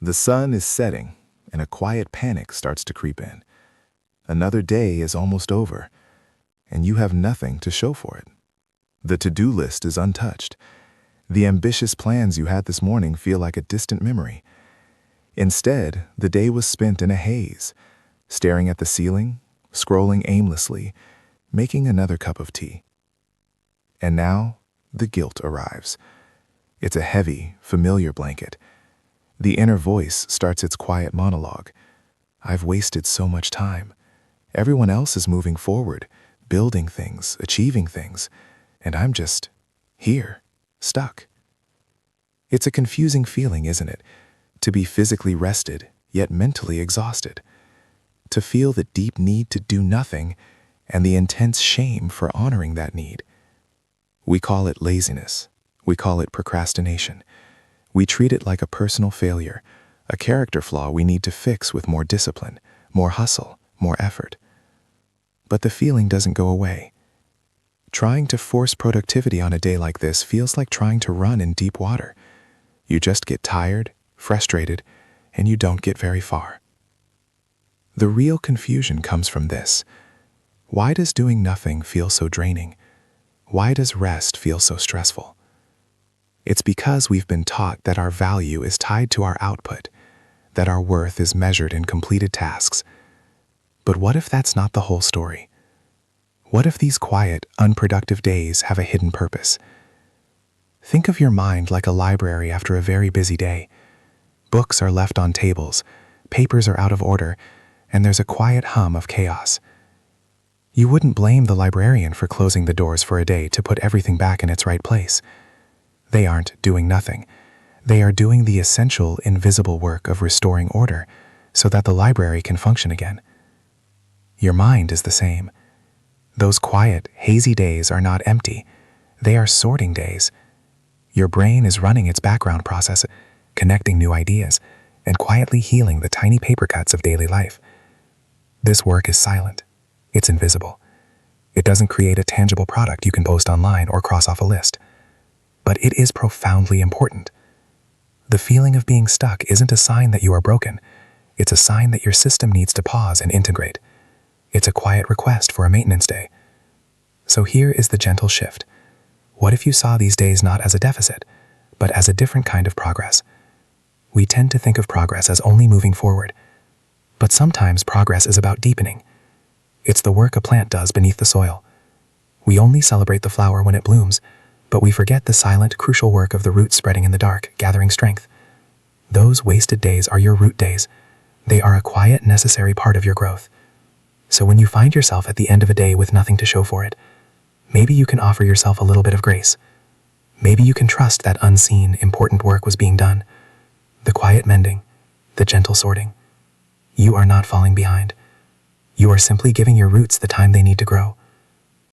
The sun is setting, and a quiet panic starts to creep in. Another day is almost over, and you have nothing to show for it. The to-do list is untouched. The ambitious plans you had this morning feel like a distant memory. Instead, the day was spent in a haze, staring at the ceiling, scrolling aimlessly, making another cup of tea. And now, the guilt arrives. It's a heavy, familiar blanket. The inner voice starts its quiet monologue. I've wasted so much time. Everyone else is moving forward, building things, achieving things, and I'm just here, stuck. It's a confusing feeling, isn't it? To be physically rested, yet mentally exhausted. To feel the deep need to do nothing and the intense shame for honoring that need. We call it laziness. We call it procrastination. We treat it like a personal failure, a character flaw we need to fix with more discipline, more hustle, more effort. But the feeling doesn't go away. Trying to force productivity on a day like this feels like trying to run in deep water. You just get tired, frustrated, and you don't get very far. The real confusion comes from this. Why does doing nothing feel so draining? Why does rest feel so stressful? It's because we've been taught that our value is tied to our output, that our worth is measured in completed tasks. But what if that's not the whole story? What if these quiet, unproductive days have a hidden purpose? Think of your mind like a library after a very busy day. Books are left on tables, papers are out of order, and there's a quiet hum of chaos. You wouldn't blame the librarian for closing the doors for a day to put everything back in its right place. They aren't doing nothing. They are doing the essential, invisible work of restoring order so that the library can function again. Your mind is the same. Those quiet, hazy days are not empty. They are sorting days. Your brain is running its background process, connecting new ideas, and quietly healing the tiny paper cuts of daily life. This work is silent. It's invisible. It doesn't create a tangible product you can post online or cross off a list. But it is profoundly important. The feeling of being stuck isn't a sign that you are broken. It's a sign that your system needs to pause and integrate. It's a quiet request for a maintenance day. So here is the gentle shift. What if you saw these days not as a deficit, but as a different kind of progress? We tend to think of progress as only moving forward. But sometimes progress is about deepening. It's the work a plant does beneath the soil. We only celebrate the flower when it blooms, but we forget the silent, crucial work of the roots spreading in the dark, gathering strength. Those wasted days are your root days. They are a quiet, necessary part of your growth. So when you find yourself at the end of a day with nothing to show for it, maybe you can offer yourself a little bit of grace. Maybe you can trust that unseen, important work was being done. The quiet mending, the gentle sorting. You are not falling behind. You are simply giving your roots the time they need to grow.